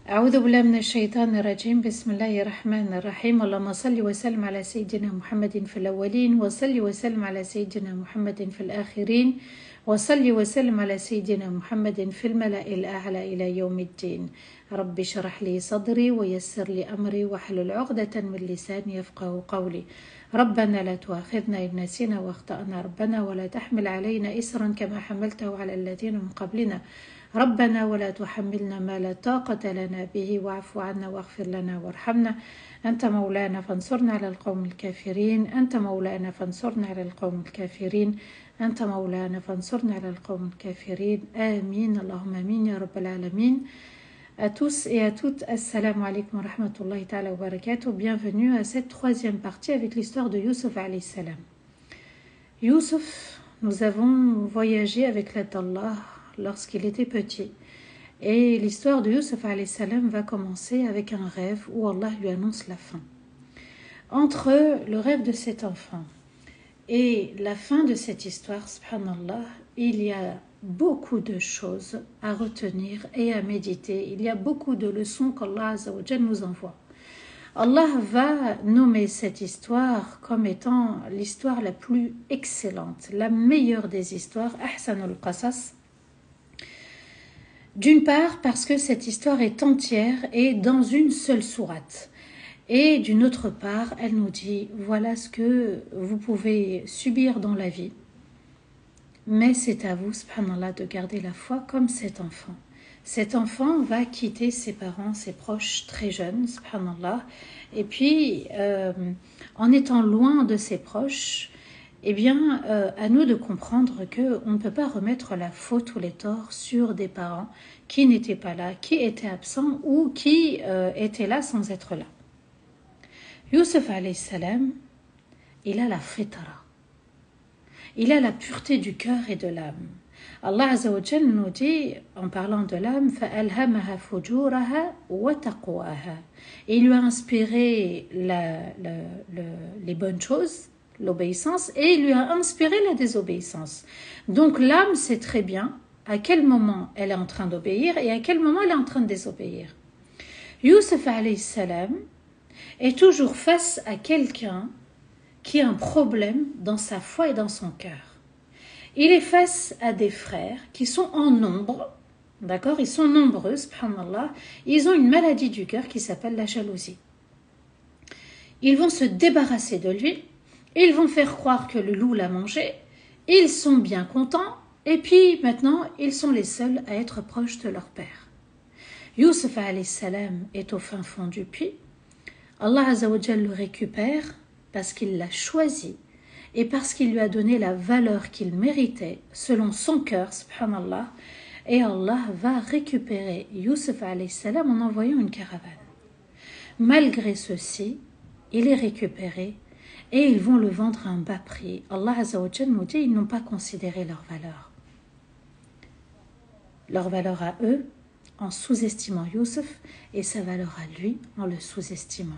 أعوذ بالله من الشيطان الرجيم بسم الله الرحمن الرحيم اللهم صل وسلم على سيدنا محمد في الأولين وصل وسلم على سيدنا محمد في الآخرين وصل وسلم على سيدنا محمد في الملأ الأعلى إلى يوم الدين. رب اشرح لي صدري ويسر لي أمري واحلل عقدة من لساني يفقه قولي. ربنا لا تؤاخذنا إن نسينا واخطأنا ربنا ولا تحمل علينا إسرا كما حملته على الذين من قبلنا ربنا ولا تحملنا ما لا طاقة لنا به واعف عنا واغفر لنا وارحمنا أنت مولانا فانصرنا على القوم الكافرين أنت مولانا فانصرنا على القوم الكافرين أنت مولانا فانصرنا على القوم الكافرين آمين اللهم آمين يا رب العالمين. À tous et à toutes, assalamu alaikum wa rahmatullahi ta'ala wa barakatuh. Bienvenue à cette troisième partie avec l'histoire de Youssouf alayhi salam. Youssouf, nous avons voyagé avec l'aide d'Allah lorsqu'il était petit. Et l'histoire de Youssouf alayhi salam va commencer avec un rêve où Allah lui annonce la fin. Entre le rêve de cet enfant et la fin de cette histoire, subhanallah, il y a beaucoup de choses à retenir et à méditer. Il y a beaucoup de leçons qu'Allah Azza wa Jal nous envoie. Allah va nommer cette histoire comme étant l'histoire la plus excellente, la meilleure des histoires, Ahsanul Qasas. D'une part parce que cette histoire est entière et dans une seule sourate. Et d'une autre part, elle nous dit, voilà ce que vous pouvez subir dans la vie. Mais c'est à vous, subhanallah, de garder la foi comme cet enfant. Cet enfant va quitter ses parents, ses proches très jeunes, subhanallah. Et puis, en étant loin de ses proches, eh bien, à nous de comprendre qu'on ne peut pas remettre la faute ou les torts sur des parents qui n'étaient pas là, qui étaient absents ou qui étaient là sans être là. Youssouf alayhi salam, il a la fitra. Il a la pureté du cœur et de l'âme. Allah Azza wa Jal nous dit, en parlant de l'âme, فَأَلْهَمَهَا فُجُورَهَا وَتَقْوَاهَا. Il lui a inspiré les bonnes choses, l'obéissance, et il lui a inspiré la désobéissance. Donc l'âme sait très bien à quel moment elle est en train d'obéir et à quel moment elle est en train de désobéir. Youssouf alayhi salam est toujours face à quelqu'un qui a un problème dans sa foi et dans son cœur. Il est face à des frères qui sont en nombre, d'accord? Ils sont nombreux, subhanallah. Ils ont une maladie du cœur qui s'appelle la jalousie. Ils vont se débarrasser de lui, ils vont faire croire que le loup l'a mangé, ils sont bien contents, et puis maintenant, ils sont les seuls à être proches de leur père. Youssouf alayhi salam est au fin fond du puits. Allah Azza wa Jal le récupère parce qu'il l'a choisi et parce qu'il lui a donné la valeur qu'il méritait selon son cœur, subhanallah, et Allah va récupérer Youssouf alayhi salam en envoyant une caravane. Malgré ceci, il est récupéré et ils vont le vendre à un bas prix. Allah Azza wa Jal nous dit, ils n'ont pas considéré leur valeur. Leur valeur à eux en sous-estimant Youssouf et sa valeur à lui en le sous-estimant.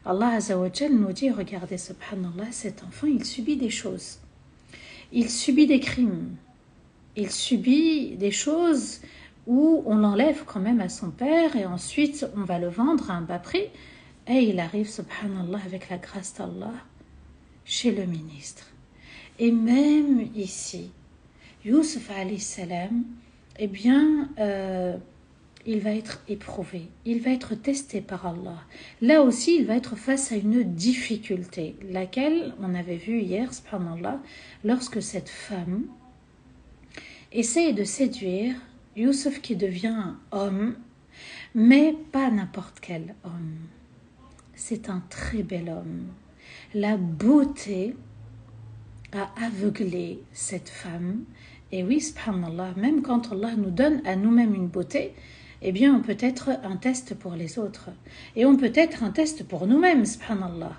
Allah Azza wa Jal nous dit, regardez, subhanallah, cet enfant, il subit des choses. Il subit des crimes. Il subit des choses où on l'enlève quand même à son père et ensuite on va le vendre à un bas prix. Et il arrive, subhanallah, avec la grâce d'Allah, chez le ministre. Et même ici, Youssouf alayhi salam, eh bien, il va être éprouvé, il va être testé par Allah. Là aussi, il va être face à une difficulté, laquelle on avait vu hier, subhanallah, lorsque cette femme essaye de séduire Youssouf qui devient homme, mais pas n'importe quel homme. C'est un très bel homme. La beauté a aveuglé cette femme. Et oui, subhanallah, même quand Allah nous donne à nous-mêmes une beauté, eh bien, on peut être un test pour les autres. Et on peut être un test pour nous-mêmes, subhanallah.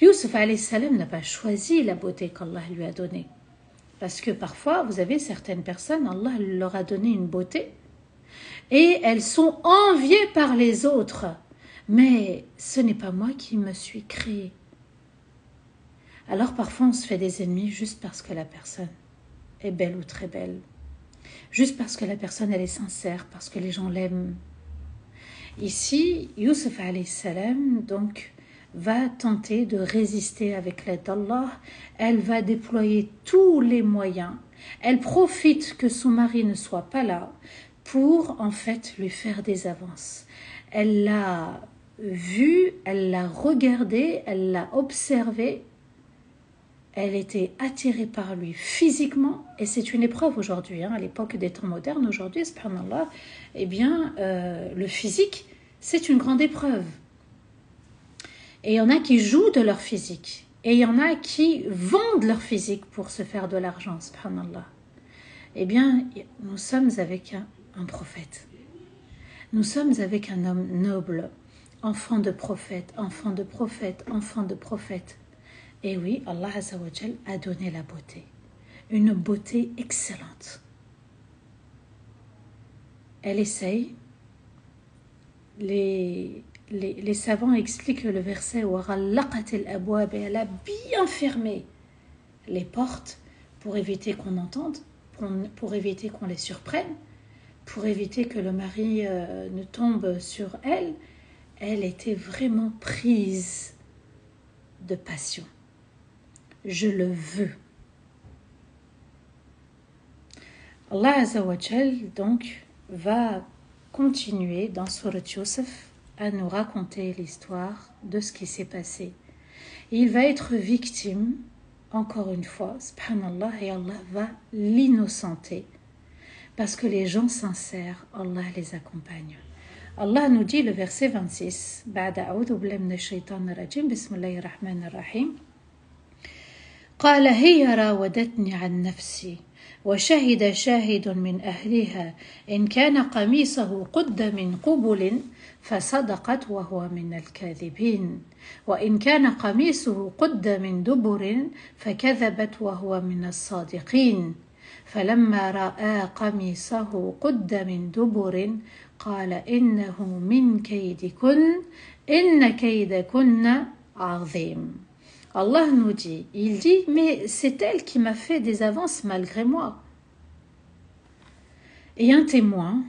Youssouf alayhi salam n'a pas choisi la beauté qu'Allah lui a donnée. Parce que parfois, vous avez certaines personnes, Allah leur a donné une beauté, et elles sont enviées par les autres. Mais ce n'est pas moi qui me suis créée. Alors parfois, on se fait des ennemis juste parce que la personne est belle ou très belle. Juste parce que la personne, elle est sincère, parce que les gens l'aiment. Ici, Youssef alayhi salam donc va tenter de résister avec l'aide d'Allah. Elle va déployer tous les moyens. Elle profite que son mari ne soit pas là pour en fait lui faire des avances. Elle l'a vu, elle l'a regardé, elle l'a observé. Elle était attirée par lui physiquement, et c'est une épreuve aujourd'hui, à l'époque des temps modernes, aujourd'hui, subhanallah, eh bien, le physique, c'est une grande épreuve. Et il y en a qui jouent de leur physique, et il y en a qui vendent leur physique pour se faire de l'argent, subhanallah. Eh bien, nous sommes avec un prophète. Nous sommes avec un homme noble, enfant de prophète, enfant de prophète, enfant de prophète. Et oui, Allah Azza wa Jal a donné la beauté, une beauté excellente. Elle essaye, les savants expliquent le verset où elle a bien fermé les portes pour éviter qu'on entende, pour éviter qu'on les surprenne, pour éviter que le mari ne tombe sur elle. Elle était vraiment prise de passion. Je le veux. Allah Azza wa Jal donc va continuer dans Surat Yusuf à nous raconter l'histoire de ce qui s'est passé. Il va être victime, encore une fois, subhanallah, et Allah va l'innocenter. Parce que les gens sincères, Allah les accompagne. Allah nous dit le verset 26, بعد أعوذ بالله من الشيطان الرجيم بسم الله الرحمن الرحيم قال هي راودتني عن نفسي وشهد شاهد من أهلها إن كان قميصه قد من قبل فصدقت وهو من الكاذبين وإن كان قميصه قد من دبر فكذبت وهو من الصادقين فلما رأى قميصه قد من دبر قال إنه من كيدكن إن كيدكن عظيم. Allah nous dit, il dit, mais c'est elle qui m'a fait des avances malgré moi. Et un témoin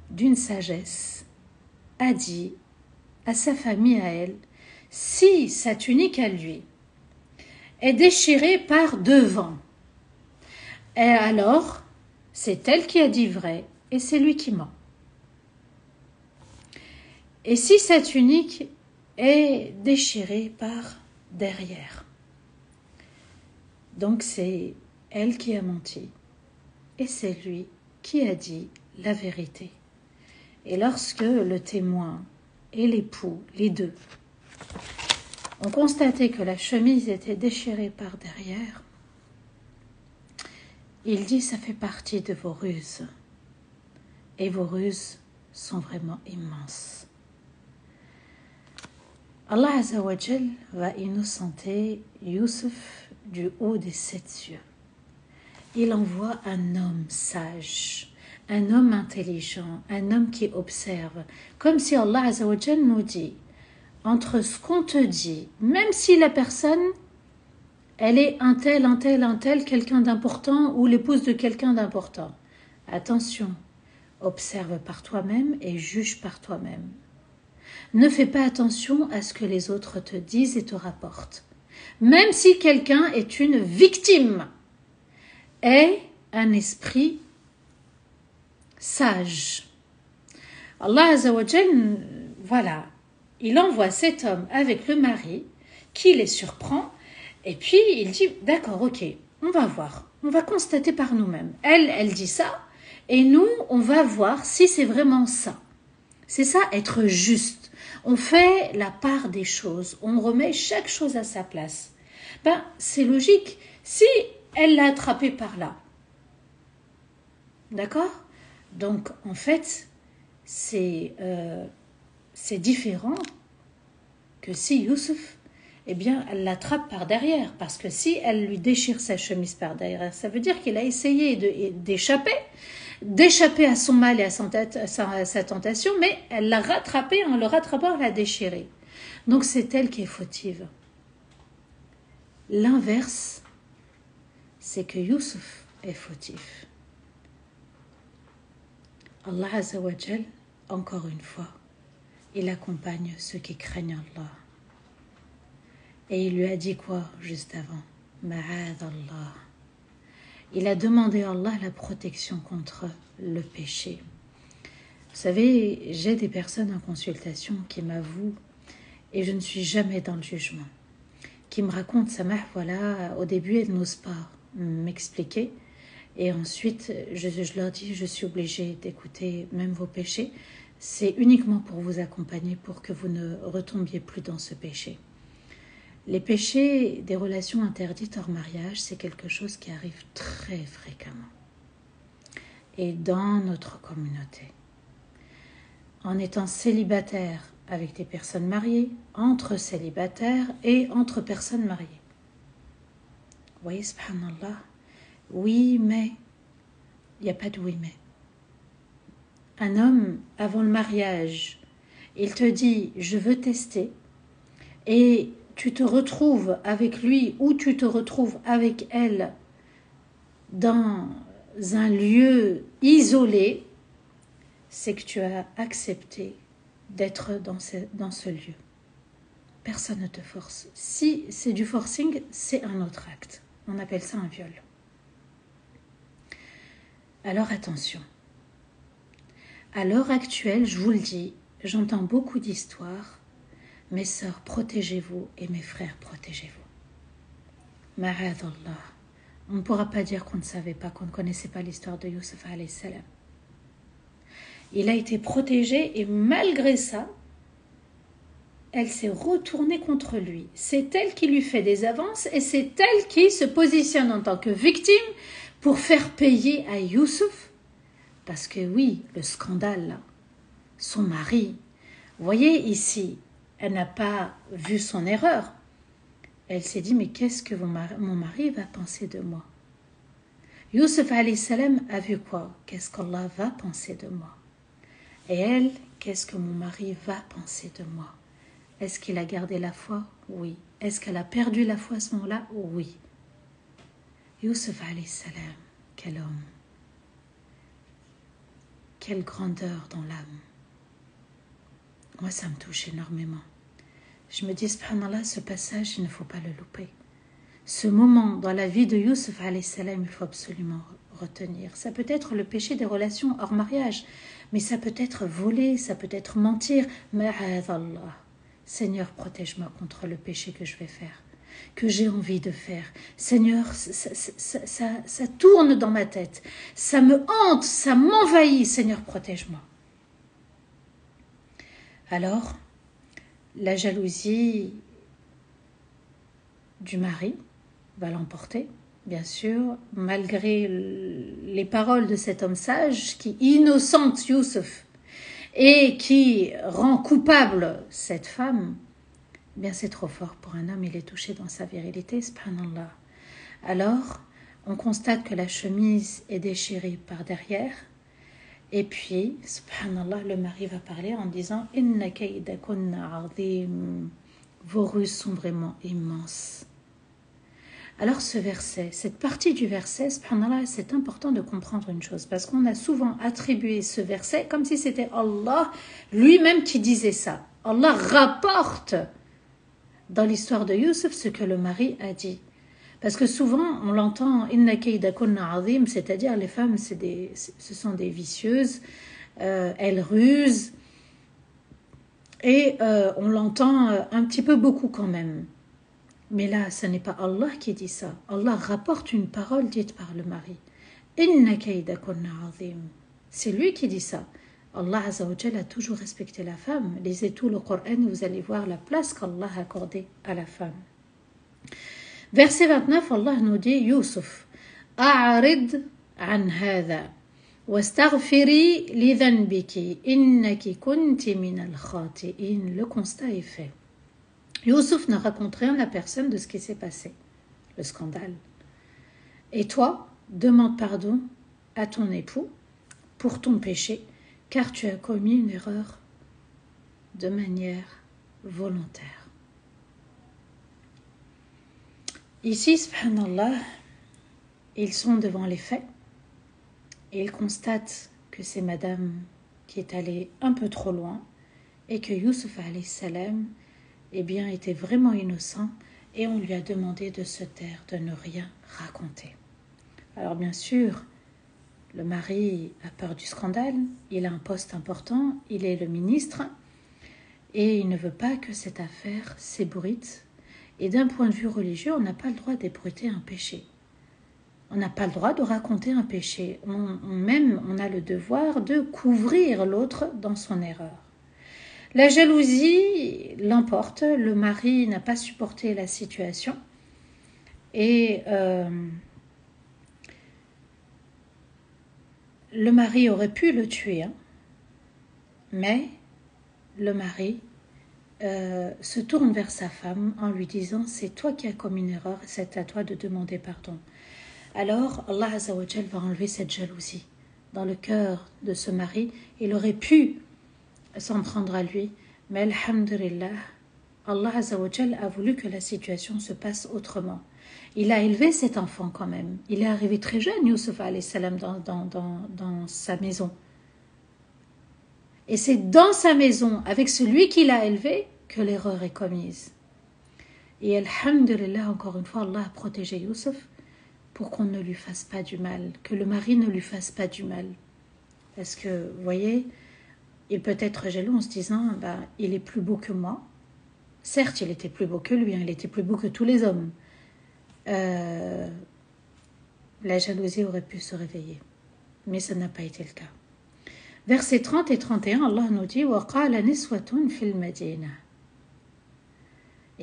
d'une sagesse a dit à sa famille, à elle, si sa tunique à lui est déchirée par devant, et alors c'est elle qui a dit vrai et c'est lui qui ment. Et si sa tunique est déchirée par derrière, donc c'est elle qui a menti et c'est lui qui a dit la vérité. Et lorsque le témoin et l'époux, les deux, ont constaté que la chemise était déchirée par derrière, il dit ça fait partie de vos ruses et vos ruses sont vraiment immenses. Allah Azza wa Jal va innocenter Youssef du haut des 7 cieux. Il envoie un homme sage, un homme intelligent, un homme qui observe, comme si Allah Azza wa Jal nous dit, entre ce qu'on te dit, même si la personne, elle est un tel, quelqu'un d'important ou l'épouse de quelqu'un d'important, attention, observe par toi-même et juge par toi-même. Ne fais pas attention à ce que les autres te disent et te rapportent. Même si quelqu'un est une victime, aie un esprit sage. Allah Azza wa Jal, voilà, il envoie cet homme avec le mari qui les surprend et puis il dit d'accord, ok, on va voir, on va constater par nous-mêmes. Elle dit ça et nous, on va voir si c'est vraiment ça. C'est ça, être juste. On fait la part des choses, on remet chaque chose à sa place. Ben, c'est logique. Si elle l'a attrapé par là, d'accord? Donc, en fait, c'est différent que si Youssef, eh bien, elle l'attrape par derrière. Parce que si elle lui déchire sa chemise par derrière, ça veut dire qu'il a essayé d'échapper à son mal et à sa tentation, mais elle l'a rattrapé, en le rattrapant, elle l'a déchiré. Donc c'est elle qui est fautive. L'inverse, c'est que Youssef est fautif. Allah Azza wa Jal encore une fois, il accompagne ceux qui craignent Allah. Et il lui a dit quoi juste avant? Ma'ad Allah. Il a demandé à Allah la protection contre le péché. Vous savez, j'ai des personnes en consultation qui m'avouent, et je ne suis jamais dans le jugement, qui me racontent, Samah, voilà, au début, elles n'osent pas m'expliquer. Et ensuite, je leur dis, je suis obligée d'écouter même vos péchés. C'est uniquement pour vous accompagner, pour que vous ne retombiez plus dans ce péché. Les péchés des relations interdites hors mariage, c'est quelque chose qui arrive très fréquemment. Et dans notre communauté. En étant célibataire avec des personnes mariées, entre célibataires et entre personnes mariées. Vous voyez, subhanallah, oui, mais, il n'y a pas de oui, mais. Un homme, avant le mariage, il te dit, je veux tester, et tu te retrouves avec lui ou tu te retrouves avec elle dans un lieu isolé, c'est que tu as accepté d'être dans ce lieu. Personne ne te force. Si c'est du forcing, c'est un autre acte. On appelle ça un viol. Alors attention. À l'heure actuelle, je vous le dis, j'entends beaucoup d'histoires. Mes sœurs, protégez-vous et mes frères, protégez-vous. Ma'adallah. On ne pourra pas dire qu'on ne savait pas, qu'on ne connaissait pas l'histoire de Youssef alayhi salam. Il a été protégé et malgré ça, elle s'est retournée contre lui. C'est elle qui lui fait des avances et c'est elle qui se positionne en tant que victime pour faire payer à Youssef. Parce que oui, le scandale là, son mari, vous voyez ici, elle n'a pas vu son erreur. Elle s'est dit, mais qu'est-ce que mon mari va penser de moi? Youssef alayhi salam a vu quoi? Qu'est-ce qu'Allah va penser de moi? Et elle, qu'est-ce que mon mari va penser de moi? Est-ce qu'il a gardé la foi? Oui. Est-ce qu'elle a perdu la foi à ce moment-là? Oui. Youssef alayhi salam, quel homme. Quelle grandeur dans l'âme. Moi, ça me touche énormément. Je me dis, subhanallah, ce passage, il ne faut pas le louper. Ce moment dans la vie de Youssef alayhi salam, il faut absolument retenir. Ça peut être le péché des relations hors mariage, mais ça peut être voler, ça peut être mentir. Ma'adallah. Seigneur, protège-moi contre le péché que je vais faire, que j'ai envie de faire. Seigneur, ça tourne dans ma tête, ça me hante, ça m'envahit. Seigneur, protège-moi. Alors, la jalousie du mari va l'emporter, bien sûr, malgré les paroles de cet homme sage qui innocente Youssef et qui rend coupable cette femme. Bien, c'est trop fort pour un homme, il est touché dans sa virilité, subhanallah. Alors, on constate que la chemise est déchirée par derrière, et puis, subhanallah, le mari va parler en disant « Inna kaydakunna azim » vos ruses sont vraiment immenses. Alors ce verset, cette partie du verset, subhanallah, c'est important de comprendre une chose, parce qu'on a souvent attribué ce verset comme si c'était Allah lui-même qui disait ça. Allah rapporte dans l'histoire de Youssef ce que le mari a dit. Parce que souvent, on l'entend, « Inna kaydakunna azim », c'est-à-dire les femmes, ce sont des vicieuses, elles rusent, et on l'entend un petit peu beaucoup quand même. Mais là, ce n'est pas Allah qui dit ça. Allah rapporte une parole dite par le mari. « Inna kaydakunna azim ». C'est lui qui dit ça. Allah Azza wa Jalla a toujours respecté la femme. Lisez tout le Coran et vous allez voir la place qu'Allah a accordée à la femme. Verset 29, Allah nous dit « Youssef, a'arid an hadha, wastaghfiri li dhanbiki, innaki kunti minal khati'in » Le constat est fait. Youssef ne raconte rien à personne de ce qui s'est passé, le scandale. Et toi, demande pardon à ton époux pour ton péché, car tu as commis une erreur de manière volontaire. Ici, subhanallah, ils sont devant les faits et ils constatent que c'est madame qui est allé un peu trop loin et que Youssouf alayhi salam était vraiment innocent et on lui a demandé de se taire, de ne rien raconter. Alors bien sûr, le mari a peur du scandale, il a un poste important, il est le ministre et il ne veut pas que cette affaire s'ébruite. Et d'un point de vue religieux, on n'a pas le droit d'ébruiter un péché. On n'a pas le droit de raconter un péché. On a le devoir de couvrir l'autre dans son erreur. La jalousie l'emporte, le mari n'a pas supporté la situation et le mari aurait pu le tuer, mais le mari se tourne vers sa femme en lui disant « c'est toi qui as commis une erreur et c'est à toi de demander pardon ». Alors Allah Azza wa Jal va enlever cette jalousie dans le cœur de ce mari. Il aurait pu s'en prendre à lui, mais alhamdulillah, Allah Azza wa Jal a voulu que la situation se passe autrement. Il a élevé cet enfant quand même. Il est arrivé très jeune, Youssouf alayhi salam, dans sa maison. Et c'est dans sa maison, avec celui qu'il a élevé, que l'erreur est commise. Et alhamdulillah, encore une fois, Allah a protégé Youssouf pour qu'on ne lui fasse pas du mal, que le mari ne lui fasse pas du mal. Parce que, vous voyez, il peut être jaloux en se disant il est plus beau que moi. Certes, il était plus beau que lui, il était plus beau que tous les hommes. La jalousie aurait pu se réveiller, mais ça n'a pas été le cas. Versets 30 et 31, Allah nous dit وَقَالَ نِسْوَةٌ فِي الْمَدِينَةِ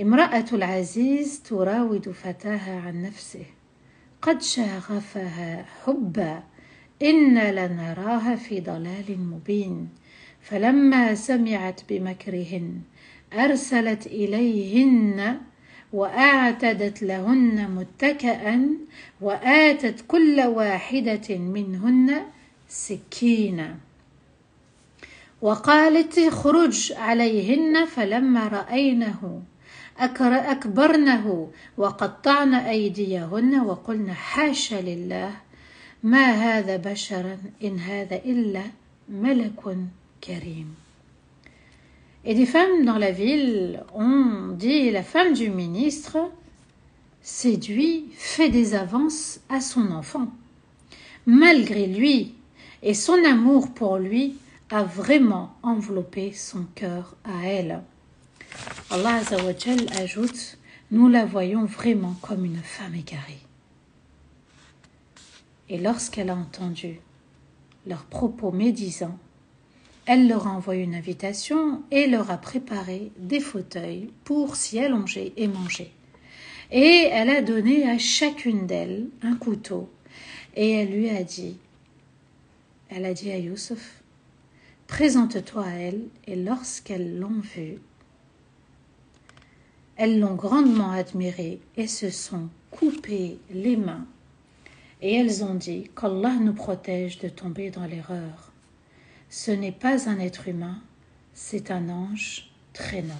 امرأة العزيز تراود فتاها عن نفسه قد شغفها حبا إن لنراها في ضلال مبين فلما سمعت بمكرهن أرسلت إليهن وأعتدت لهن متكئا وآتت كل واحدة منهن سكينا وقالت اخرج عليهن فلما رأينه أكبرنه وقطعن أيديهن وقلن حاشا لله ما هذا بشرا إن هذا إلا ملك كريم. Et des femmes dans la ville ont dit la femme du ministre séduit, fait des avances à son enfant. Malgré lui et son amour pour lui a vraiment enveloppé son cœur à elle. Allah Azza wa Jal ajoute, nous la voyons vraiment comme une femme égarée. Et lorsqu'elle a entendu leurs propos médisants, elle leur a envoyé une invitation et leur a préparé des fauteuils pour s'y allonger et manger. Et elle a donné à chacune d'elles un couteau et elle a dit à Youssouf, présente-toi à elle. Et lorsqu'elles l'ont vue, elles l'ont grandement admirée et se sont coupées les mains. Et elles ont dit qu'Allah nous protège de tomber dans l'erreur. Ce n'est pas un être humain, c'est un ange très noble.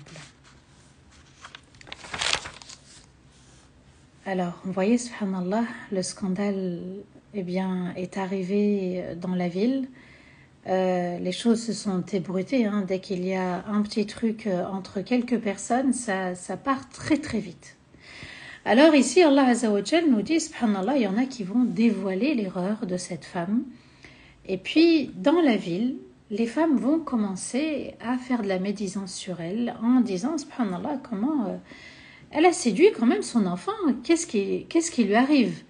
Alors, vous voyez, subhanallah, le scandale est arrivé dans la ville. Les choses se sont ébruitées. Dès qu'il y a un petit truc entre quelques personnes, ça part très très vite. Alors ici, Allah Azza wa Jal nous dit, subhanallah, il y en a qui vont dévoiler l'erreur de cette femme. Et puis, dans la ville, les femmes vont commencer à faire de la médisance sur elle en disant, subhanallah, comment elle a séduit quand même son enfant. Qu'est-ce qui lui arrive?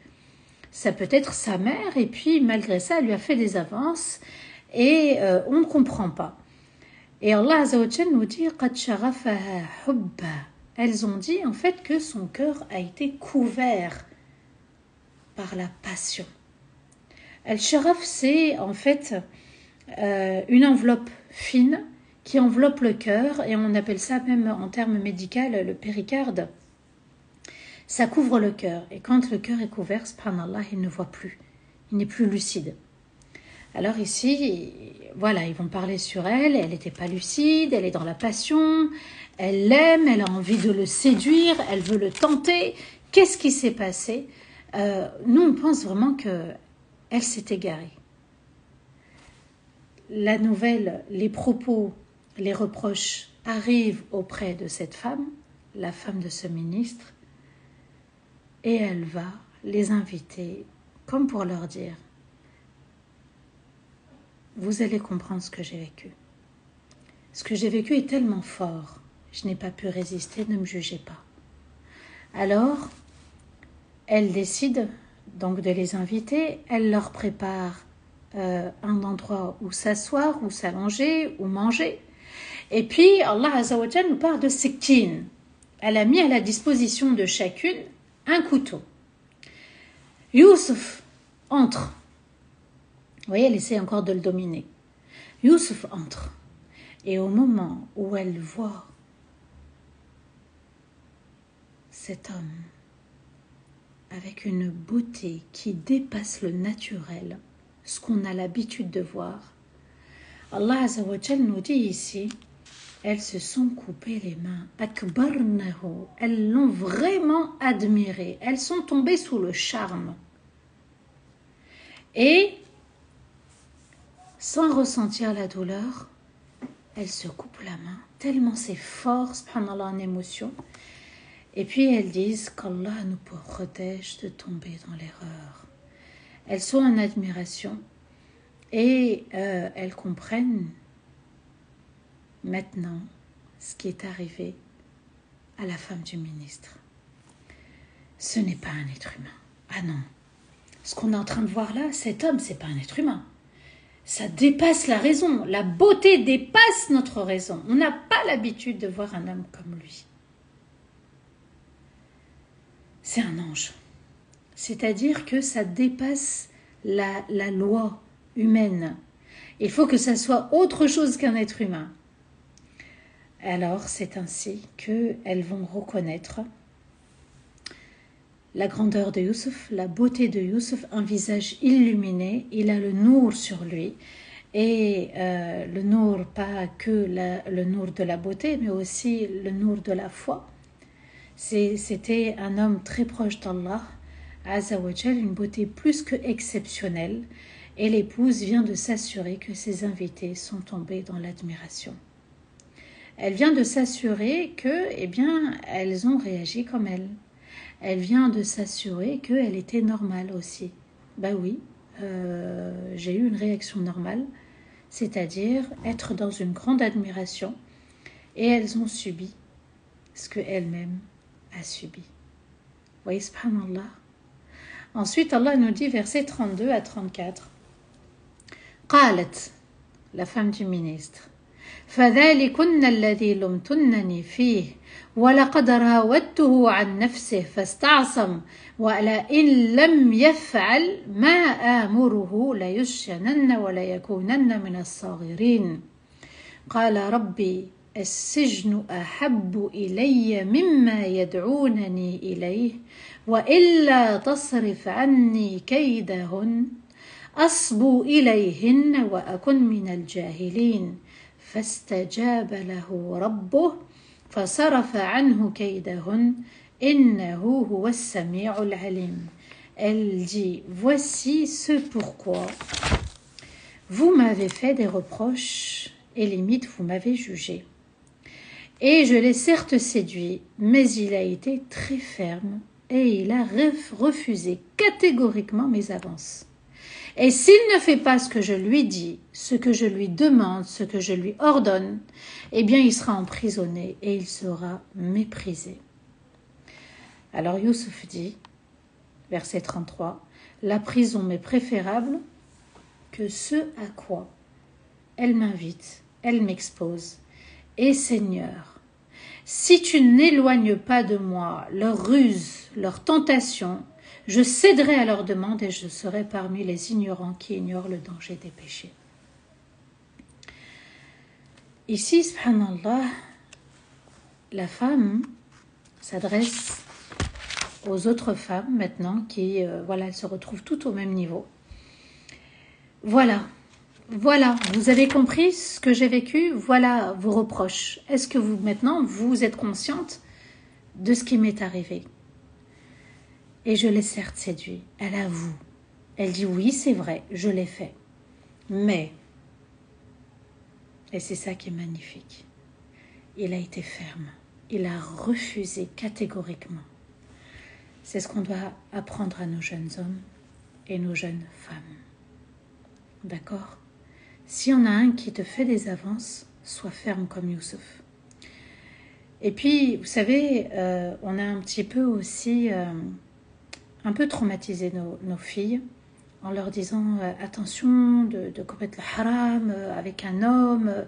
Ça peut être sa mère, et puis malgré ça, elle lui a fait des avances, et on ne comprend pas. Et Allah Azza wa Jal nous dit, قَدْ شَغَفَهَا حُبًّا. Elles ont dit en fait que son cœur a été couvert par la passion. Al-Sharaf, c'est en fait une enveloppe fine qui enveloppe le cœur, et on appelle ça même en termes médicaux le péricarde. Ça couvre le cœur, et quand le cœur est couvert, subhanallah, il ne voit plus, il n'est plus lucide. Alors ici, voilà, ils vont parler sur elle, elle n'était pas lucide, elle est dans la passion, elle l'aime, elle a envie de le séduire, elle veut le tenter. Qu'est-ce qui s'est passé? Nous, on pense vraiment qu'elle s'est égarée. la nouvelle, les propos, les reproches arrivent auprès de cette femme, la femme de ce ministre, et elle va les inviter, comme pour leur dire, vous allez comprendre ce que j'ai vécu. Ce que j'ai vécu est tellement fort, je n'ai pas pu résister, ne me jugez pas. Alors, elle décide donc de les inviter, elle leur prépare un endroit où s'asseoir, où s'allonger, où manger. Et puis, Allah Azza wa Jalla nous parle de sikkin. Elle a mis à la disposition de chacune un couteau. Youssouf entre. Vous voyez, elle essaie encore de le dominer. Youssouf entre. Et au moment où elle voit cet homme avec une beauté qui dépasse le naturel, ce qu'on a l'habitude de voir, Allah Azza wa Jal nous dit ici, elles se sont coupées les mains, akbarnahu, elles l'ont vraiment admiré, elles sont tombées sous le charme. Et sans ressentir la douleur, elles se coupent la main, tellement c'est fort, subhanallah, en émotion. Et puis elles disent qu'Allah nous protège de tomber dans l'erreur. Elles sont en admiration et elles comprennent maintenant ce qui est arrivé à la femme du ministre. Ce n'est pas un être humain. Ah non. Ce qu'on est en train de voir là, cet homme, c'est pas un être humain. Ça dépasse la raison. La beauté dépasse notre raison. On n'a pas l'habitude de voir un homme comme lui. C'est un ange. C'est-à-dire que ça dépasse la loi humaine. Il faut que ça soit autre chose qu'un être humain. Alors, c'est ainsi qu'elles vont reconnaître la grandeur de Youssouf, la beauté de Youssouf, un visage illuminé, il a le nour sur lui. Et le nour, pas que le nour de la beauté, mais aussi le nour de la foi. C'était un homme très proche d'Allah, Azza wa Jal, une beauté plus que exceptionnelle. Et l'épouse vient de s'assurer que ses invités sont tombés dans l'admiration. Elle vient de s'assurer que, eh bien, elles ont réagi comme elle. Elle vient de s'assurer qu'elle était normale aussi. Ben oui, j'ai eu une réaction normale, c'est-à-dire être dans une grande admiration, et elles ont subi ce qu'elle-même a subi. Vous voyez, subhanallah. Ensuite, Allah nous dit, versets 32 à 34, قالت, la femme du ministre, فذلكن الذي لمتنني فيه ولقد راودته عن نفسه فاستعصم ولئن لم يفعل ما آمره ليسجنن وليكونن من الصاغرين قال ربي السجن أحب إلي مما يدعونني إليه وإلا تصرف عني كيدهن أصب إليهن وأكن من الجاهلين فاستجاب له ربه فصرف عنه كيدهن إنه هو السميع العليم. Elle dit, voici ce pourquoi vous m'avez fait des reproches et limite vous m'avez jugé. Et je l'ai certes séduit, mais il a été très ferme et il a refusé catégoriquement mes avances. Et s'il ne fait pas ce que je lui dis, ce que je lui demande, ce que je lui ordonne, eh bien il sera emprisonné et il sera méprisé. Alors Youssouf dit, verset 33, la prison m'est préférable que ce à quoi elle m'invite, elle m'expose. Et Seigneur, si tu n'éloignes pas de moi leurs ruses, leurs tentations, je céderai à leurs demandes et je serai parmi les ignorants qui ignorent le danger des péchés. Ici, subhanallah, la femme s'adresse aux autres femmes maintenant qui, elles se retrouvent toutes au même niveau. Voilà, vous avez compris ce que j'ai vécu, voilà vos reproches. Est-ce que maintenant, vous êtes consciente de ce qui m'est arrivé ? Et je l'ai certes séduit, elle avoue. Elle dit oui, c'est vrai, je l'ai fait. Mais Et c'est ça qui est magnifique. Il a été ferme. Il a refusé catégoriquement. C'est ce qu'on doit apprendre à nos jeunes hommes et nos jeunes femmes. D'accord? Si on a un qui te fait des avances, sois ferme comme Youssouf. Et puis, vous savez, on a un petit peu aussi un peu traumatisé nos filles en leur disant attention de commettre le haram avec un homme.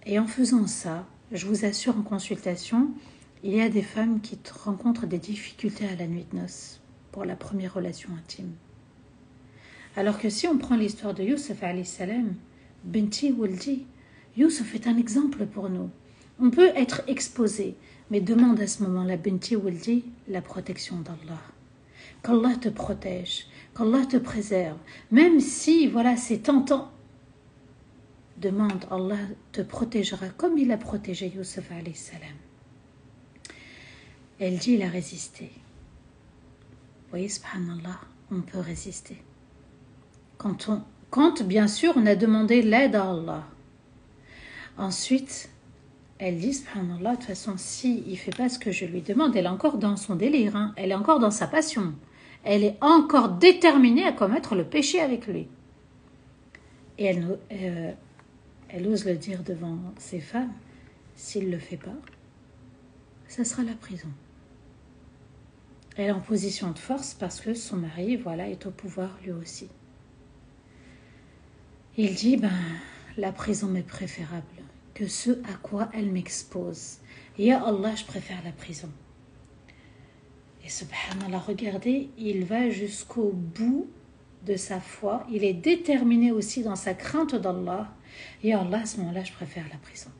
Et en faisant ça, je vous assure en consultation, il y a des femmes qui rencontrent des difficultés à la nuit de noces pour la première relation intime. Alors que si on prend l'histoire de Youssef alayhi salam, Binti Waldi, Youssef est un exemple pour nous. On peut être exposé, mais demande à ce moment-là, Binti Waldi, la protection d'Allah. Qu'Allah te protège, qu'Allah te préserve. Même si, voilà, c'est tentant, demande, Allah te protégera comme il a protégé Youssef alayhi salam. Elle dit, il a résisté. Vous voyez, subhanallah, on peut résister. Quand bien sûr, on a demandé l'aide à Allah. Ensuite, elle dit, subhanallah, de toute façon, si il ne fait pas ce que je lui demande, elle est encore dans son délire, hein, elle est encore dans sa passion. Elle est encore déterminée à commettre le péché avec lui. Et elle ose le dire devant ses femmes, s'il ne le fait pas, ça sera la prison. Elle est en position de force parce que son mari, voilà, est au pouvoir lui aussi. Il dit, la prison m'est préférable que ce à quoi elle m'expose. Ya Allah, je préfère la prison. Et subhanallah, regardez, il va jusqu'au bout de sa foi. Il est déterminé aussi dans sa crainte d'Allah. Ya Allah, à ce moment-là, je préfère la prison.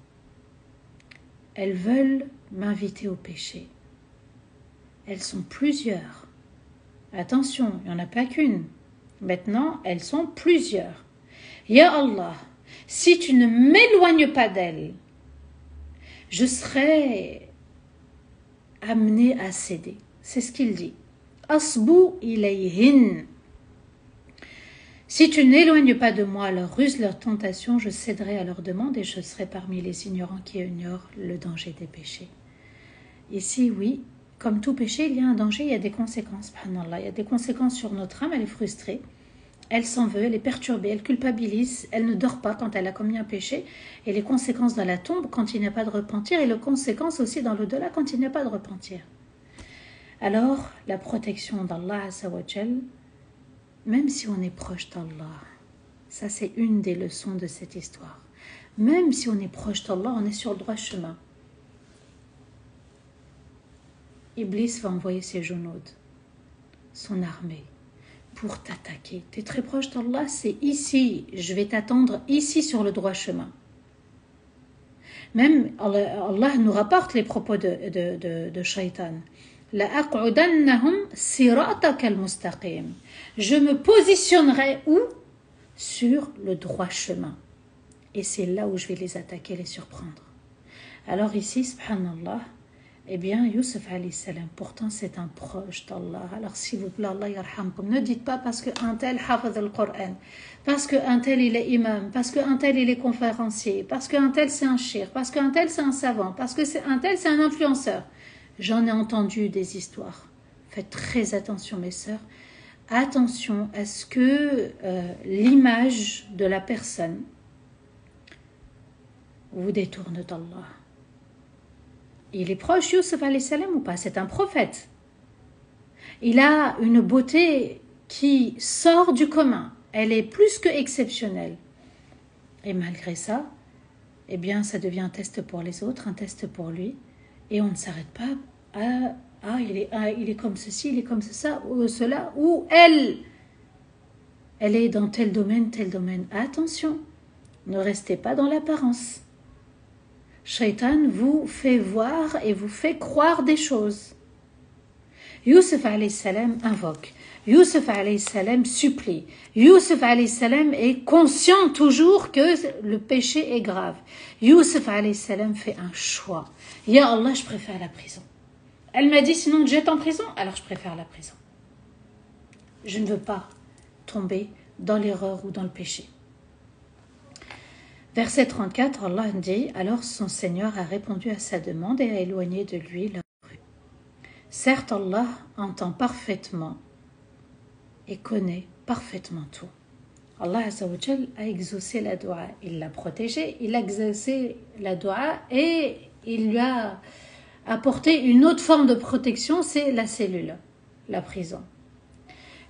Elles veulent m'inviter au péché. Elles sont plusieurs. Attention, il n'y en a pas qu'une. Maintenant, elles sont plusieurs. Ya Allah, si tu ne m'éloignes pas d'elles, je serai amené à céder. C'est ce qu'il dit. Asbu ilayhin. Si tu n'éloignes pas de moi leurs ruses, leurs tentations, je céderai à leurs demandes et je serai parmi les ignorants qui ignorent le danger des péchés. Ici, oui, comme tout péché, il y a un danger, il y a des conséquences. Subhanallah, il y a des conséquences sur notre âme, elle est frustrée. Elle s'en veut, elle est perturbée, elle culpabilise, elle ne dort pas quand elle a commis un péché, et les conséquences dans la tombe quand il n'y a pas de repentir, et les conséquences aussi dans l'au-delà quand il n'y a pas de repentir. Alors, la protection d'Allah Azzawajal, même si on est proche d'Allah, ça c'est une des leçons de cette histoire, même si on est proche d'Allah, on est sur le droit chemin. Iblis va envoyer ses junouds, son armée, pour t'attaquer. Tu es très proche d'Allah, c'est ici. Je vais t'attendre ici sur le droit chemin. Même Allah nous rapporte les propos de Shaitan. لَأَقْعُدَنَّهُمْ صِرَاطَكَ الْمُسْتَقِيمِ. Je me positionnerai où? Sur le droit chemin. Et c'est là où je vais les attaquer, les surprendre. Alors ici, subhanallah, eh bien, Youssef alayhi salam, pourtant c'est un proche d'Allah. Alors s'il vous plaît, Allah yarhamkum, ne dites pas parce qu'un tel hafaz al-Qur'an, parce qu'un tel il est imam, parce qu'un tel il est conférencier, parce qu'un tel c'est un shir, parce qu'un tel c'est un savant, parce qu'un tel c'est un influenceur. J'en ai entendu des histoires. Faites très attention mes sœurs. Attention à ce que l'image de la personne vous détourne d'Allah. Il est proche, Youssef alayhi salam ou pas? C'est un prophète. Il a une beauté qui sort du commun. Elle est plus que exceptionnelle. Et malgré ça, eh bien, ça devient un test pour les autres, un test pour lui. Et on ne s'arrête pas à il est comme ceci, il est comme ça, ou cela, ou elle est dans tel domaine, tel domaine. Attention, ne restez pas dans l'apparence. Shaitan vous fait voir et vous fait croire des choses. Youssef alayhi salam invoque. Youssef alayhi salam supplie. Youssef alayhi salam est conscient toujours que le péché est grave. Youssef alayhi salam fait un choix. Ya Allah, je préfère la prison. Elle m'a dit sinon te jette en prison, alors je préfère la prison. Je ne veux pas tomber dans l'erreur ou dans le péché. Verset 34, Allah dit, alors son Seigneur a répondu à sa demande et a éloigné de lui leur rue. Certes, Allah entend parfaitement et connaît parfaitement tout. Allah Azza wa Jal a exaucé la dua, il l'a protégé, il a exaucé la dua et il lui a apporté une autre forme de protection, c'est la cellule, la prison.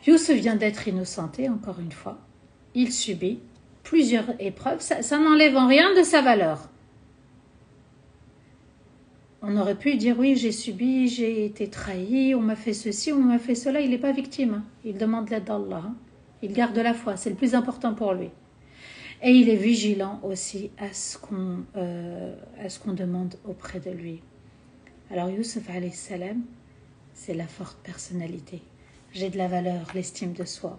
Youssef vient d'être innocenté, encore une fois. Il subit plusieurs épreuves, ça n'enlève en rien de sa valeur. On aurait pu dire oui, j'ai subi, j'ai été trahi, on m'a fait ceci, on m'a fait cela. Il n'est pas victime, il demande l'aide d'Allah. Il garde la foi, c'est le plus important pour lui. Et il est vigilant aussi à ce qu'on demande auprès de lui. Alors Youssef alayhi salam, c'est la forte personnalité. J'ai de la valeur, l'estime de soi.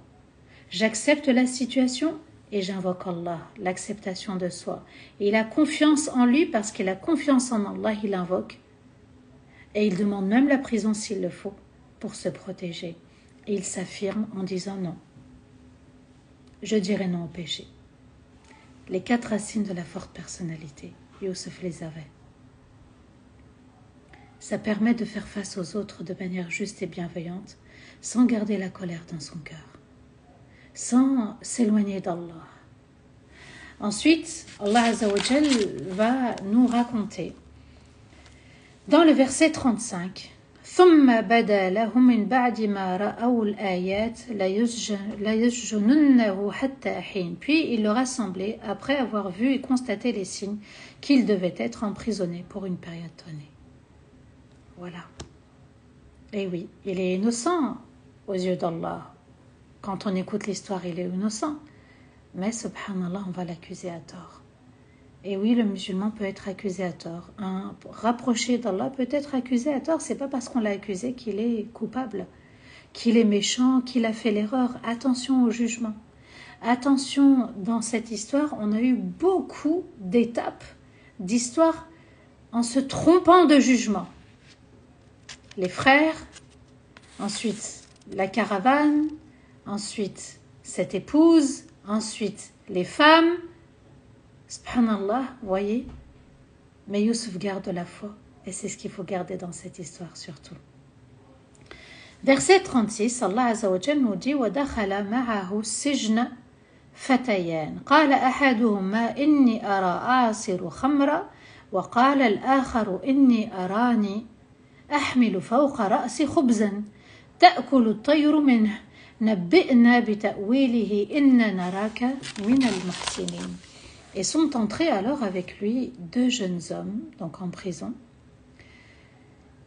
J'accepte la situation et j'invoque Allah, l'acceptation de soi. Et il a confiance en lui parce qu'il a confiance en Allah, il invoque. Et il demande même la prison s'il le faut pour se protéger. Et il s'affirme en disant non. Je dirai non au péché. Les 4 racines de la forte personnalité, Youssef les avait. Ça permet de faire face aux autres de manière juste et bienveillante, sans garder la colère dans son cœur, sans s'éloigner d'Allah. Ensuite, Allah Azza wa Jal va nous raconter dans le verset 35, ثم بدا لهم من بعد ما رأوا الآيات ليسجننه حتى حين. Puis il leur a semblé, après avoir vu et constaté les signes, qu'ils devaient être emprisonnés pour une période donnée. Voilà. Et oui, il est innocent aux yeux d'Allah. Quand on écoute l'histoire, il est innocent. Mais subhanallah, on va l'accuser à tort. Et oui, le musulman peut être accusé à tort. Un rapproché d'Allah peut être accusé à tort. C'est pas parce qu'on l'a accusé qu'il est coupable, qu'il est méchant, qu'il a fait l'erreur. Attention au jugement. Attention, dans cette histoire, on a eu beaucoup d'étapes d'histoire en se trompant de jugement. Les frères, ensuite la caravane, ensuite cette épouse, ensuite les femmes. Subhanallah, voyez. Mais Youssef garde la foi et c'est ce qu'il faut garder dans cette histoire surtout. Verset 36, Allah Azza wa Jalla nous dit وَدَخَلَ مَعَهُ السِّجْنَ فَتَيَانِ قَالَ أَحَدُهُمَا إِنِّي أَرَى أَعْصِرُ خَمْرًا وَقَالَ الْآخَرُ إِنِّي أَرَانِي أحمل فوق رأسي خبزا تأكل الطير منه نبئنا بتأويله إنا نراك من المحسنين. Et sont entrés alors avec lui 2 jeunes hommes, donc en prison.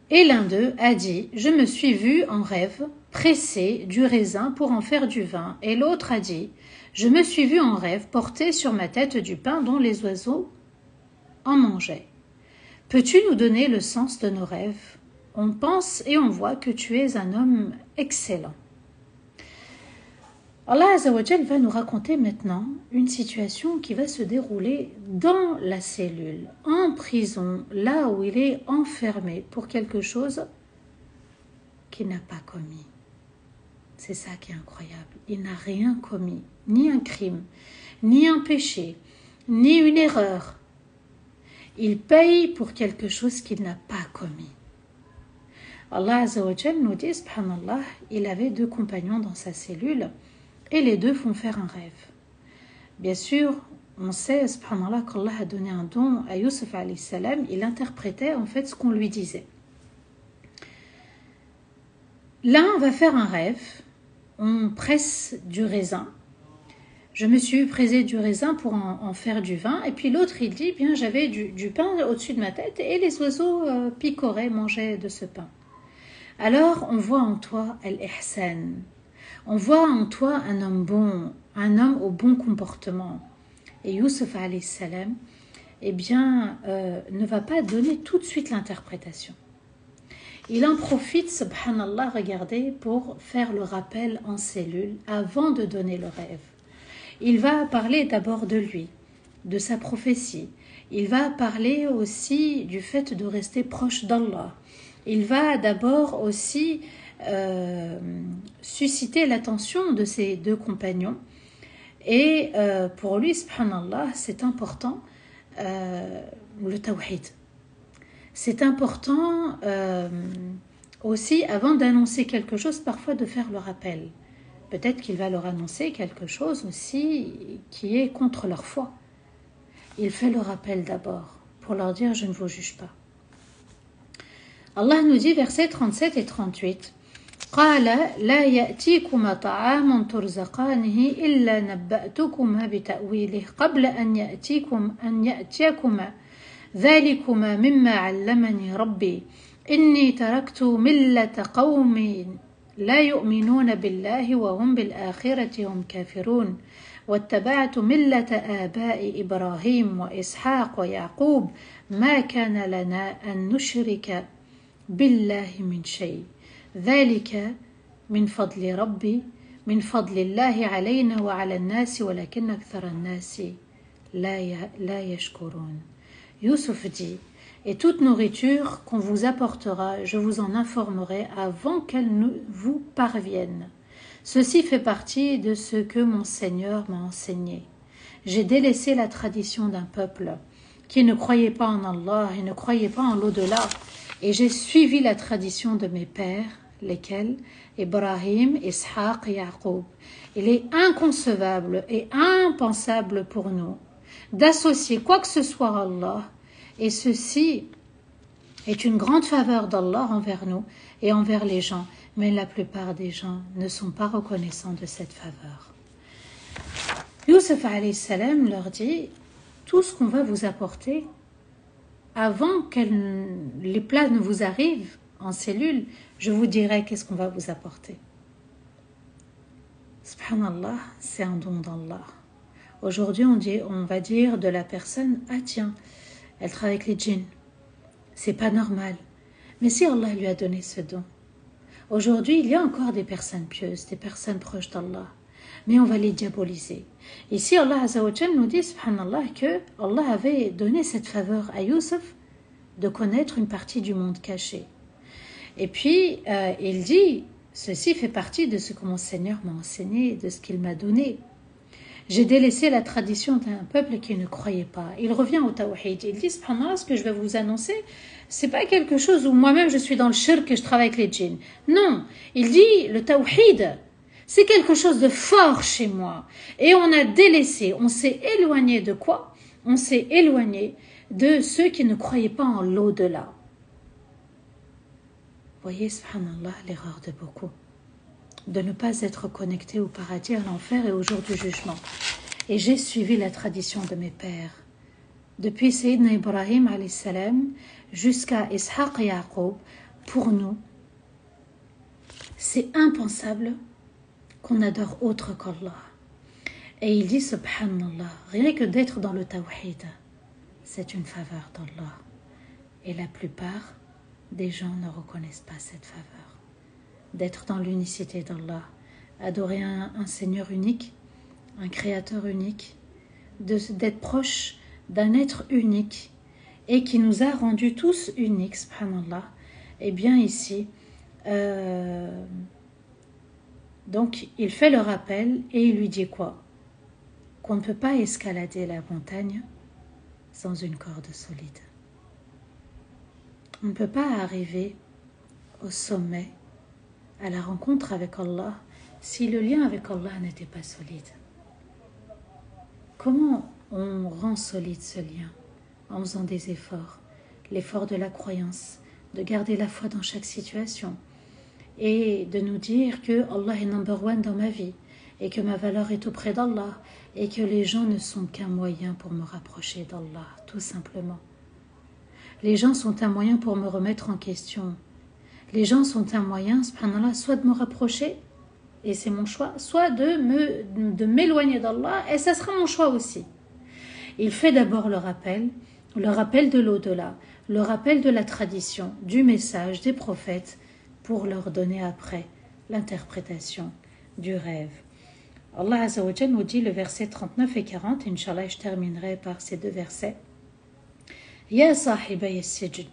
Et l'un d'eux a dit, je me suis vu en rêve presser du raisin pour en faire du vin. Et l'autre a dit, je me suis vu en rêve porter sur ma tête du pain dont les oiseaux en mangeaient. Peux-tu nous donner le sens de nos rêves ? On pense et on voit que tu es un homme excellent. Allah Azza wa Jal va nous raconter maintenant une situation qui va se dérouler dans la cellule, en prison, là où il est enfermé pour quelque chose qu'il n'a pas commis. C'est ça qui est incroyable. Il n'a rien commis, ni un crime, ni un péché, ni une erreur. Il paye pour quelque chose qu'il n'a pas commis. Allah Azza wa Jal nous dit, subhanallah, il avait 2 compagnons dans sa cellule et les 2 font faire un rêve. Bien sûr, on sait, subhanallah, qu'Allah a donné un don à Youssef alayhi salam, il interprétait en fait ce qu'on lui disait. L'un va faire un rêve, on presse du raisin. Je me suis pressé du raisin pour en faire du vin. Et puis l'autre, il dit, bien, j'avais du pain au-dessus de ma tête et les oiseaux picoraient, mangeaient de ce pain. Alors, on voit en toi al-ihsan. On voit en toi un homme bon, un homme au bon comportement. Et Youssef alayhi salam, eh bien, ne va pas donner tout de suite l'interprétation. Il en profite, subhanallah, regardez, pour faire le rappel en cellule avant de donner le rêve. Il va parler d'abord de lui, de sa prophétie. Il va parler aussi du fait de rester proche d'Allah. Il va d'abord aussi susciter l'attention de ses 2 compagnons Et pour lui, subhanallah, c'est important, le tawhid. C'est important aussi, avant d'annoncer quelque chose, parfois de faire le rappel. Peut-être qu'il va leur annoncer quelque chose aussi qui est contre leur foi. Il fait le rappel d'abord pour leur dire « je ne vous juge pas ». Allah nous dit, versets 37 et 38, قال لا يأتيكما طعام ترزقانه إلا نبأتكما بتأويله قبل أن يأتيكما ذلكما مما علمني ربي إني تركت ملة قوم لا يؤمنون بالله وهم بالآخرة هم كافرون واتبعت ملة آباء إبراهيم وإسحاق ويعقوب ما كان لنا أن نشرك بالله من شيء ذلك من فضل ربي من فضل الله علينا وعلى الناس ولكن أكثر الناس لا يشكرون. Youssouf dit, et toute nourriture qu'on vous apportera, je vous en informerai avant qu'elle ne vous parvienne. Ceci fait partie de ce que mon Seigneur m'a enseigné. J'ai délaissé la tradition d'un peuple qui ne croyait pas en Allah et ne croyait pas en l'au-delà, et j'ai suivi la tradition de mes pères, lesquels Ibrahim, Ishaq et Yaqub. Il est inconcevable et impensable pour nous d'associer quoi que ce soit à Allah, et ceci est une grande faveur d'Allah envers nous et envers les gens, mais la plupart des gens ne sont pas reconnaissants de cette faveur. Youssouf alayhi salam leur dit, tout ce qu'on va vous apporter, avant que les plats ne vous arrivent en cellule, je vous dirai qu'est-ce qu'on va vous apporter. Subhanallah, c'est un don d'Allah. Aujourd'hui, on va dire de la personne, ah tiens, elle travaille avec les djinns. C'est pas normal. Mais si Allah lui a donné ce don, aujourd'hui, il y a encore des personnes pieuses, des personnes proches d'Allah, mais on va les diaboliser. Ici, Allah Azza wa Jal nous dit, subhanallah, que Allah avait donné cette faveur à Youssouf de connaître une partie du monde caché. Et puis, il dit, ceci fait partie de ce que mon Seigneur m'a enseigné, de ce qu'il m'a donné. J'ai délaissé la tradition d'un peuple qui ne croyait pas. Il revient au tawhid. Il dit, subhanallah, ce que je vais vous annoncer, c'est pas quelque chose où moi-même je suis dans le shirk et je travaille avec les djinns. Non, il dit, le tawhid, c'est quelque chose de fort chez moi. Et on a délaissé, on s'est éloigné de quoi? On s'est éloigné de ceux qui ne croyaient pas en l'au-delà. Voyez, subhanallah, l'erreur de beaucoup. De ne pas être connecté au paradis, à l'enfer et au jour du jugement. Et j'ai suivi la tradition de mes pères. Depuis Sayyidina Ibrahim alayhi salam jusqu'à Ishaq et Yaqub, pour nous, c'est impensable qu'on adore autre qu'Allah. Et il dit, subhanallah, rien que d'être dans le tawhid, c'est une faveur d'Allah. Et la plupart des gens ne reconnaissent pas cette faveur. D'être dans l'unicité d'Allah, adorer un Seigneur unique, un Créateur unique, d'être proche d'un être unique et qui nous a rendus tous uniques, subhanallah. Et bien ici, donc il fait le rappel et il lui dit quoi? Qu'on ne peut pas escalader la montagne sans une corde solide. On ne peut pas arriver au sommet, à la rencontre avec Allah, si le lien avec Allah n'était pas solide. Comment on rend solide ce lien? En faisant des efforts, l'effort de la croyance, de garder la foi dans chaque situation et de nous dire que Allah est number one dans ma vie et que ma valeur est auprès d'Allah et que les gens ne sont qu'un moyen pour me rapprocher d'Allah, tout simplement. Les gens sont un moyen pour me remettre en question. Les gens sont un moyen, subhanallah, soit de me rapprocher, et c'est mon choix, soit de m'éloigner d'Allah, et ça sera mon choix aussi. Il fait d'abord le rappel de l'au-delà, le rappel de la tradition, du message des prophètes, pour leur donner après l'interprétation du rêve. Allah Azza wa Jal nous dit le verset 39 et 40, Inch'Allah je terminerai par ces deux versets. Ya sahibay as-sijn,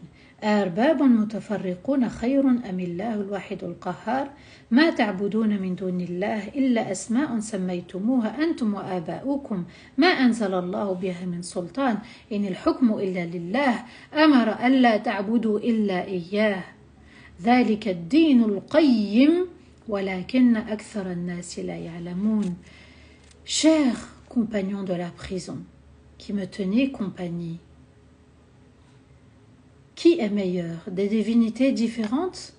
أأرباب متفرقون خير أم الله الواحد القهار ما تعبدون من دون الله إلا أسماء سميتموها أنتم وآباؤكم ما أنزل الله بها من سلطان إن الحكم إلا لله أمر ألا تعبدوا إلا إياه ذلك الدين القيم ولكن أكثر الناس لا يعلمون. Chers compagnons de la prison, qui me tenez compagnie, qui est meilleur, des divinités différentes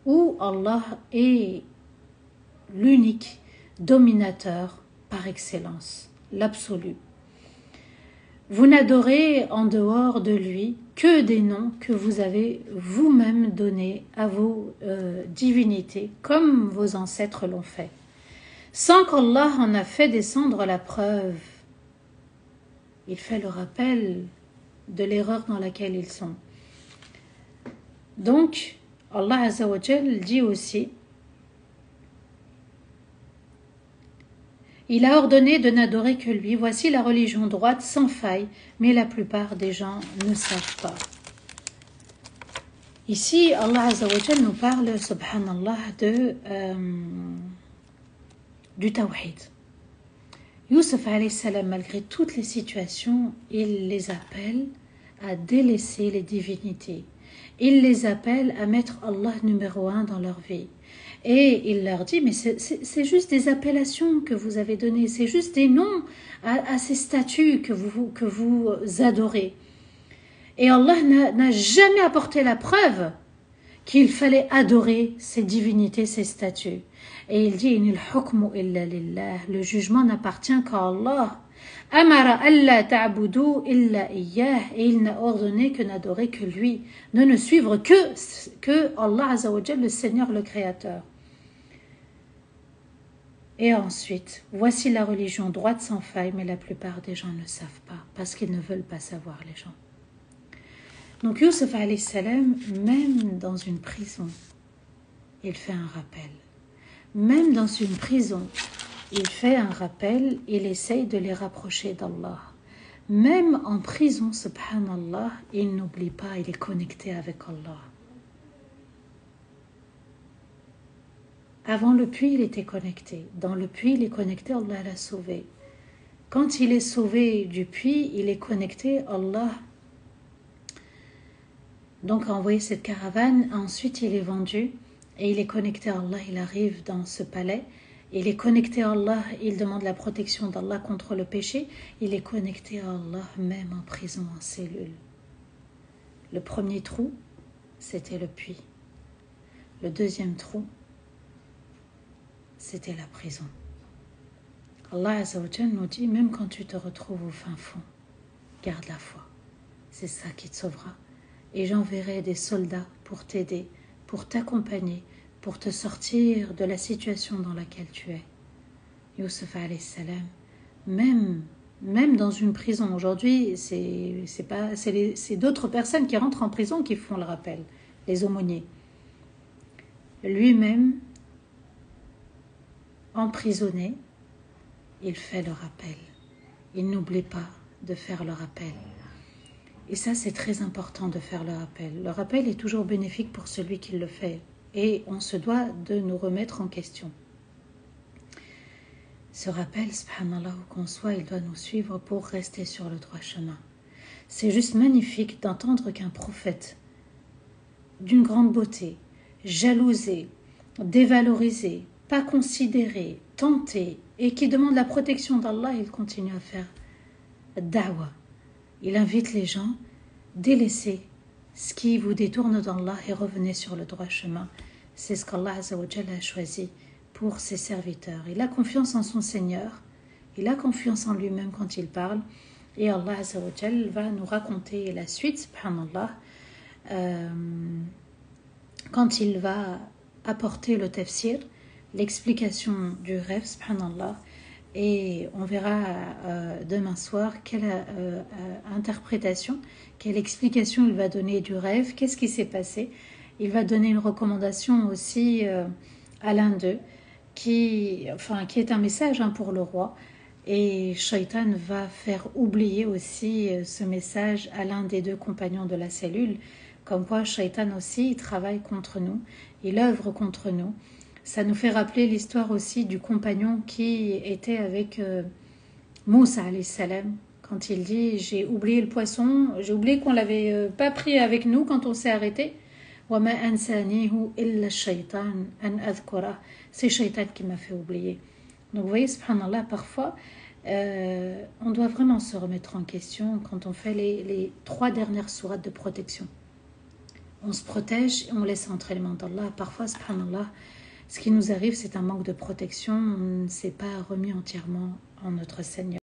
ou Allah est l'unique dominateur par excellence, l'absolu? Vous n'adorez en dehors de lui que des noms que vous avez vous-même donnés à vos divinités, comme vos ancêtres l'ont fait, sans qu'Allah en a fait descendre la preuve. Il fait le rappel de l'erreur dans laquelle ils sont. Donc, Allah Azza wa Jal dit aussi, il a ordonné de n'adorer que lui. Voici la religion droite sans faille, mais la plupart des gens ne savent pas. Ici, Allah Azza wa Jal nous parle, subhanallah, du tawhid. Youssef alayhi salam, malgré toutes les situations, il les appelle à délaisser les divinités. Il les appelle à mettre Allah numéro 1 dans leur vie. Et il leur dit, mais c'est juste des appellations que vous avez données, c'est juste des noms à ces statues que vous adorez. Et Allah n'a jamais apporté la preuve qu'il fallait adorer ces divinités, ces statues. Et il dit, Inil hukmu illa lillah, le jugement n'appartient qu'à Allah. Amara alla ta'budu illa iyyah, et il n'a ordonné que n'adorer que lui, de ne suivre que Allah Azza wa Jal, le Seigneur, le Créateur. Et ensuite, voici la religion droite sans faille, mais la plupart des gens ne savent pas, parce qu'ils ne veulent pas savoir, les gens. Donc Youssef alayhi salam, même dans une prison, il fait un rappel. Même dans une prison, il fait un rappel, il essaye de les rapprocher d'Allah. Même en prison, subhanallah, il n'oublie pas, il est connecté avec Allah. Avant le puits, il était connecté. Dans le puits, il est connecté, Allah l'a sauvé. Quand il est sauvé du puits, il est connecté, Allah donc a envoyé cette caravane. Ensuite, il est vendu et il est connecté à Allah. Il arrive dans ce palais. Il est connecté à Allah, il demande la protection d'Allah contre le péché. Il est connecté à Allah même en prison, en cellule. Le premier trou, c'était le puits. Le deuxième trou, c'était la prison. Allah Azza wa Jal nous dit, même quand tu te retrouves au fin fond, garde la foi. C'est ça qui te sauvera. Et j'enverrai des soldats pour t'aider, pour t'accompagner, pour te sortir de la situation dans laquelle tu es. Youssef alayhi salam, même dans une prison, aujourd'hui, c'est d'autres personnes qui rentrent en prison qui font le rappel, les aumôniers. Lui-même, emprisonné, il fait le rappel. Il n'oublie pas de faire le rappel. Et ça, c'est très important de faire le rappel. Le rappel est toujours bénéfique pour celui qui le fait. Et on se doit de nous remettre en question. Ce rappel, subhanallah, où qu'on soit, il doit nous suivre pour rester sur le droit chemin. C'est juste magnifique d'entendre qu'un prophète d'une grande beauté, jalousé, dévalorisé, pas considéré, tenté, et qui demande la protection d'Allah, il continue à faire da'wah. Il invite les gens, délaissez ce qui vous détourne d'Allah et revenez sur le droit chemin. C'est ce qu'Allah Azza wa Jalla a choisi pour ses serviteurs. Il a confiance en son Seigneur, il a confiance en lui-même quand il parle, et Allah Azza wa Jalla va nous raconter la suite, subhanallah, quand il va apporter le tafsir, l'explication du rêve, subhanallah, et on verra demain soir quelle interprétation, quelle explication il va donner du rêve, qu'est-ce qui s'est passé. Il va donner une recommandation aussi à l'un d'eux, qui est un message pour le roi, et Shaitan va faire oublier aussi ce message à l'un des deux compagnons de la cellule Comme quoi, Shaitan aussi, il travaille contre nous, il œuvre contre nous. Ça nous fait rappeler l'histoire aussi du compagnon qui était avec Moussa alayhi salam, quand il dit j'ai oublié le poisson, j'ai oublié qu'on l'avait pas pris avec nous quand on s'est arrêté. وَمَا أَنْسَانِيهُ إِلَّا الشَّيْطَانُ أَنْ أَذْكُرَهُ. C'est Shaitan qui m'a fait oublier. Donc vous voyez, subhanallah, parfois on doit vraiment se remettre en question quand on fait les 3 dernières sourates de protection. On se protège et on laisse entrer les mains d'Allah. Parfois, subhanallah, ce qui nous arrive, c'est un manque de protection. On ne s'est pas remis entièrement en notre Seigneur.